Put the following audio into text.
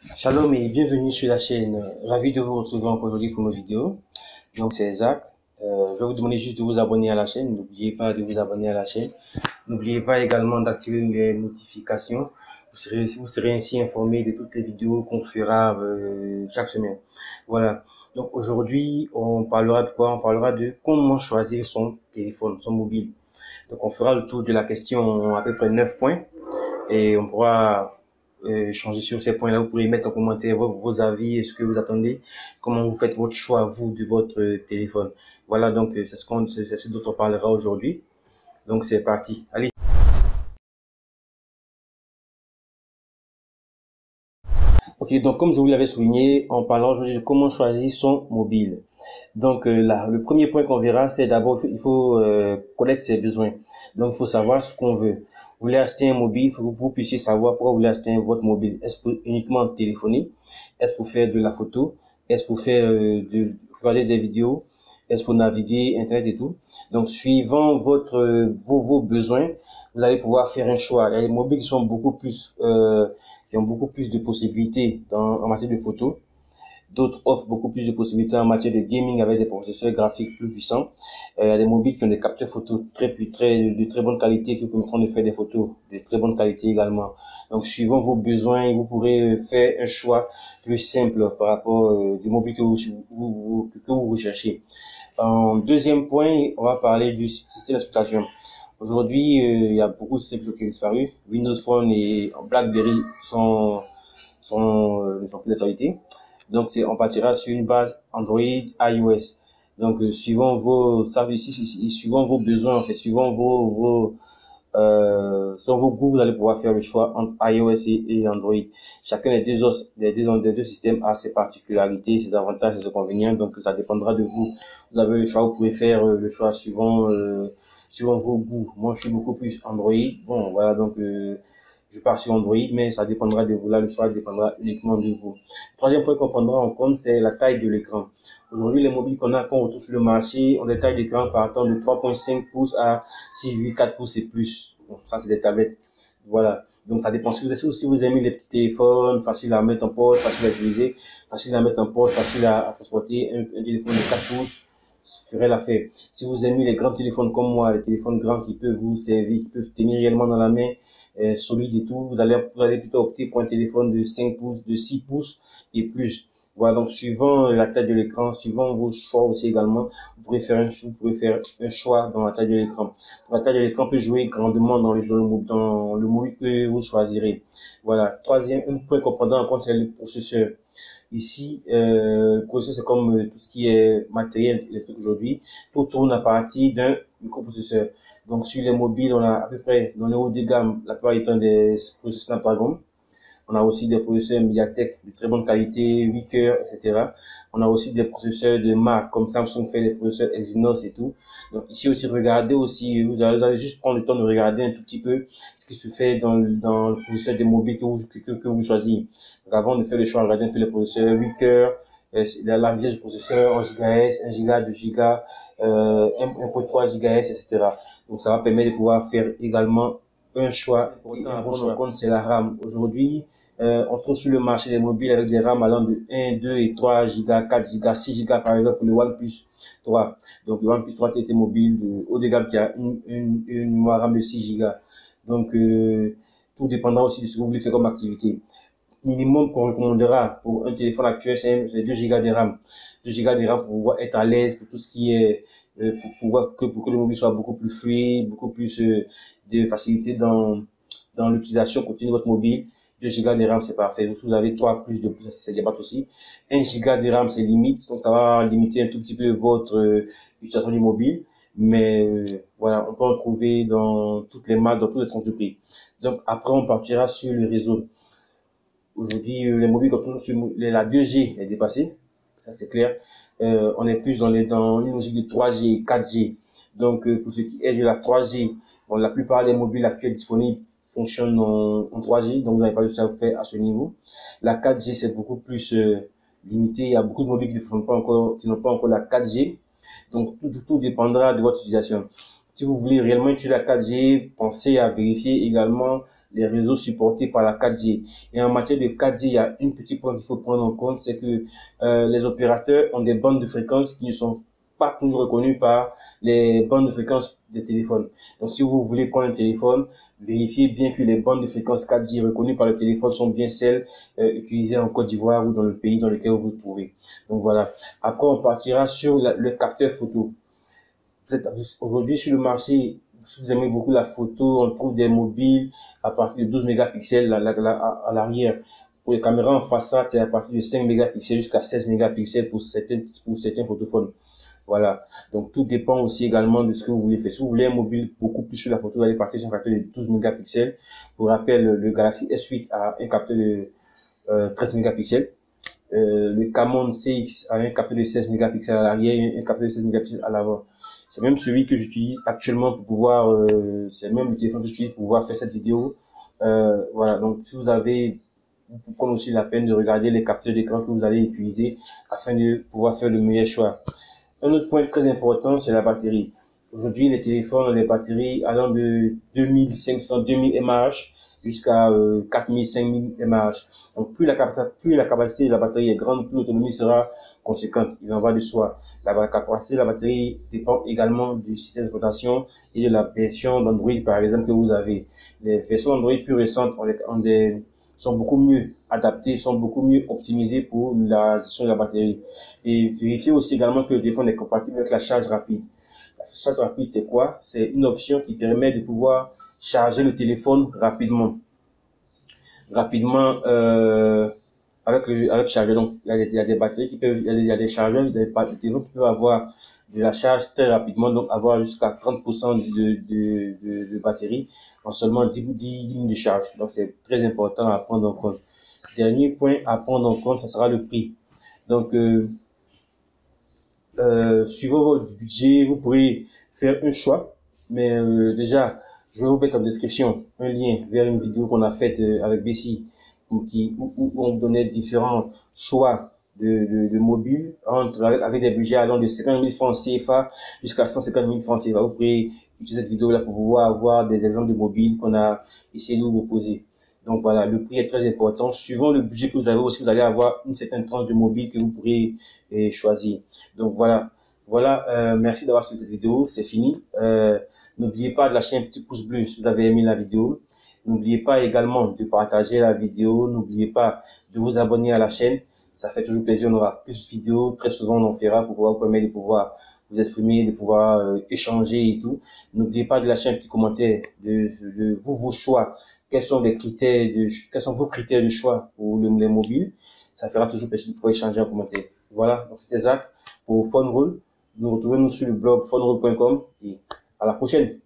Shalom et bienvenue sur la chaîne. Ravi de vous retrouver encore aujourd'hui pour nos vidéos. Donc c'est Zach. Je vais vous demander juste de vous abonner à la chaîne. N'oubliez pas de vous abonner à la chaîne. N'oubliez pas également d'activer les notifications. Vous serez ainsi informé de toutes les vidéos qu'on fera chaque semaine. Voilà. Donc aujourd'hui, on parlera de quoi? On parlera de comment choisir son téléphone, son mobile. Donc on fera le tour de la question en à peu près 9 points et on pourra échanger sur ces points-là. Vous pourrez mettre en commentaire vos avis et ce que vous attendez, comment vous faites votre choix, vous, de votre téléphone. Voilà, donc c'est ce dont on parlera aujourd'hui. Donc c'est parti. Allez. Ok, donc comme je vous l'avais souligné, on parlera aujourd'hui de comment choisir son mobile. Donc là, le premier point qu'on verra, c'est d'abord il faut connaître ses besoins. Donc il faut savoir ce qu'on veut. Vous voulez acheter un mobile, il faut que vous puissiez savoir pourquoi vous voulez acheter votre mobile. Est-ce pour uniquement téléphoner? Est-ce pour faire de la photo? Est-ce pour faire regarder des vidéos? Est-ce pour naviguer, Internet et tout? Donc suivant vos besoins, vous allez pouvoir faire un choix. Il y a des mobiles qui sont beaucoup plus qui ont beaucoup plus de possibilités en matière de photo. D'autres offrent beaucoup plus de possibilités en matière de gaming avec des processeurs graphiques plus puissants. Il y a des mobiles qui ont des capteurs photos de très bonne qualité qui vous permettront de faire des photos de très bonne qualité également. Donc, suivant vos besoins, vous pourrez faire un choix plus simple par rapport du mobile que vous recherchez. En deuxième point, on va parler du système d'exploitation. Aujourd'hui, il y a beaucoup de systèmes qui ont disparu. Windows Phone et BlackBerry ne sont plus d'actualité. Donc, on partira sur une base Android, iOS. Donc, suivant vos besoins, en fait, selon vos goûts, vous allez pouvoir faire le choix entre iOS et Android. Chacun des deux systèmes a ses particularités, ses avantages, ses inconvénients. Donc, ça dépendra de vous. Vous avez le choix, vous pouvez faire le choix suivant vos goûts. Moi, je suis beaucoup plus Android. Bon, voilà, donc, je pars sur Android, mais ça dépendra de vous. Là, le choix dépendra uniquement de vous. Le troisième point qu'on prendra en compte, c'est la taille de l'écran. Aujourd'hui, les mobiles qu'on retrouve sur le marché ont des tailles d'écran partant de 3,5 pouces à 6,4 pouces et plus. Bon, ça, c'est des tablettes. Voilà. Donc, ça dépend. Si vous aimez les petits téléphones, faciles à mettre en poche, faciles à utiliser, faciles à mettre en poche, faciles à transporter, un téléphone de 4 pouces, ferait l'affaire. Si vous aimez les grands téléphones comme moi, les téléphones grands qui peuvent vous servir, qui peuvent tenir réellement dans la main, solide et tout, vous allez plutôt opter pour un téléphone de 5 pouces, de 6 pouces et plus. Voilà, donc suivant la taille de l'écran, suivant vos choix aussi également, vous pouvez faire un choix dans la taille de l'écran. La taille de l'écran peut jouer grandement dans le mobile que vous choisirez. Voilà, un point qu'on prendra en compte, c'est le processeur. Ici, le processeur, c'est comme tout ce qui est matériel électrique aujourd'hui. Tout tourne à partir d'un microprocesseur. Donc, sur les mobiles, on a à peu près, dans le haut de gamme, la plupart étant des processeurs Snapdragon. On a aussi des processeurs Mediatek de très bonne qualité, 8 cœurs, etc. On a aussi des processeurs de marque, comme Samsung fait des processeurs Exynos et tout. Donc ici aussi, regardez aussi, vous allez juste prendre le temps de regarder un tout petit peu ce qui se fait dans le processeur des mobiles que vous choisissez. Donc avant de faire le choix, regardez un peu les processeurs 8 cœurs, la vitesse du processeur 1 GHz, 1 Go, 2 Go, 1.3 GHz, etc. Donc ça va permettre de pouvoir faire également un choix. Et un bon choix, c'est la RAM. Aujourd'hui, on trouve sur le marché des mobiles avec des RAM allant de 1, 2 et 3 Go, 4 Go, 6 Go par exemple pour le OnePlus 3. Donc le OnePlus 3 qui était mobile de haut de gamme qui a une mémoire RAM de 6 Go. Donc tout dépendra aussi de ce que vous voulez faire comme activité. Minimum qu'on recommandera pour un téléphone actuel, c'est 2 Go de RAM. 2 Go de RAM pour pouvoir être à l'aise pour tout ce qui est pour que le mobile soit beaucoup plus fluide, beaucoup plus de facilité dans l'utilisation continue de votre mobile. 2 Go de RAM, c'est parfait. Si vous avez 3 plus de plus, c'est pas aussi. 1 Go de RAM, c'est limite. Donc, ça va limiter un tout petit peu votre utilisation du mobile. Mais voilà, on peut en trouver dans toutes les marques, dans toutes les tranches de prix. Donc, après, on partira sur le réseau. Aujourd'hui, les mobiles, la 2G est dépassée. Ça, c'est clair. On est plus dans une logique de 3G, 4G. Donc, pour ce qui est de la 3G, bon, la plupart des mobiles actuels disponibles fonctionnent en 3G. Donc, vous n'avez pas juste à vous faire à ce niveau. La 4G, c'est beaucoup plus limité. Il y a beaucoup de mobiles qui n'ont pas encore la 4G. Donc, tout dépendra de votre utilisation. Si vous voulez réellement utiliser la 4G, pensez à vérifier également les réseaux supportés par la 4G. Et en matière de 4G, il y a un petit point qu'il faut prendre en compte, c'est que les opérateurs ont des bandes de fréquences qui ne sont pas toujours reconnues par les bandes de fréquences des téléphones. Donc, si vous voulez prendre un téléphone, vérifiez bien que les bandes de fréquences 4G reconnues par le téléphone sont bien celles utilisées en Côte d'Ivoire ou dans le pays dans lequel vous vous trouvez. Donc voilà. Après, on partira sur le capteur photo. Aujourd'hui sur le marché, si vous aimez beaucoup la photo, on trouve des mobiles à partir de 12 mégapixels à l'arrière. Pour les caméras en façade, c'est à partir de 5 mégapixels jusqu'à 16 mégapixels pour certains photophones. Voilà. Donc, tout dépend aussi également de ce que vous voulez faire. Si vous voulez un mobile beaucoup plus sur la photo, vous allez partir sur un capteur de 12 mégapixels. Pour rappel, le Galaxy S8 a un capteur de 13 mégapixels. Le Camon CX a un capteur de 16 mégapixels à l'arrière et un capteur de 16 mégapixels à l'avant. C'est même celui que j'utilise actuellement pour pouvoir, c'est même le téléphone que j'utilise pour pouvoir faire cette vidéo. Voilà. Donc, si vous avez, vous prenez aussi la peine de regarder les capteurs d'écran que vous allez utiliser afin de pouvoir faire le meilleur choix. Un autre point très important, c'est la batterie. Aujourd'hui, les téléphones ont des batteries allant de 2500-2000 mAh jusqu'à 4000-5000 mAh. Donc, plus la capacité de la batterie est grande, plus l'autonomie sera conséquente. Il en va de soi. La capacité de la batterie dépend également du système d'exploitation et de la version d'Android, par exemple, que vous avez. Les versions Android plus récentes sont beaucoup mieux adaptés, sont beaucoup mieux optimisés pour la gestion de la batterie. Et vérifiez aussi également que le téléphone est compatible avec la charge rapide. La charge rapide, c'est quoi? C'est une option qui permet de pouvoir charger le téléphone rapidement. Avec le chargeur. Donc, il y a des batteries qui peuvent, il y a des chargeurs, des téléphones qui peuvent avoir de la charge très rapidement, donc avoir jusqu'à 30% de batterie en seulement 10 minutes de charge. Donc, c'est très important à prendre en compte. Dernier point à prendre en compte, ça sera le prix. Donc, suivant votre budget, vous pourrez faire un choix. Mais déjà, je vais vous mettre en description un lien vers une vidéo qu'on a faite avec Bessie, où on vous donnait différents choix de mobiles avec des budgets allant de 50 000 francs CFA jusqu'à 150 000 francs CFA. Vous pouvez utiliser cette vidéo-là pour pouvoir avoir des exemples de mobiles qu'on a essayé de vous proposer. Donc voilà, le prix est très important. Suivant le budget que vous avez aussi, vous allez avoir une certaine tranche de mobile que vous pourrez choisir. Donc voilà, merci d'avoir suivi cette vidéo, c'est fini. N'oubliez pas de lâcher un petit pouce bleu si vous avez aimé la vidéo. N'oubliez pas également de partager la vidéo. N'oubliez pas de vous abonner à la chaîne. Ça fait toujours plaisir. On aura plus de vidéos. Très souvent, on en fera pour pouvoir vous permettre de pouvoir vous exprimer, de pouvoir échanger et tout. N'oubliez pas de lâcher un petit commentaire de vos choix. Quels sont vos critères de choix pour les mobiles? Ça fera toujours plaisir de pouvoir échanger en commentaire. Voilà. Donc, c'était Zach pour PhoneRoll. Nous retrouvons sur le blog phoneroll.com et à la prochaine.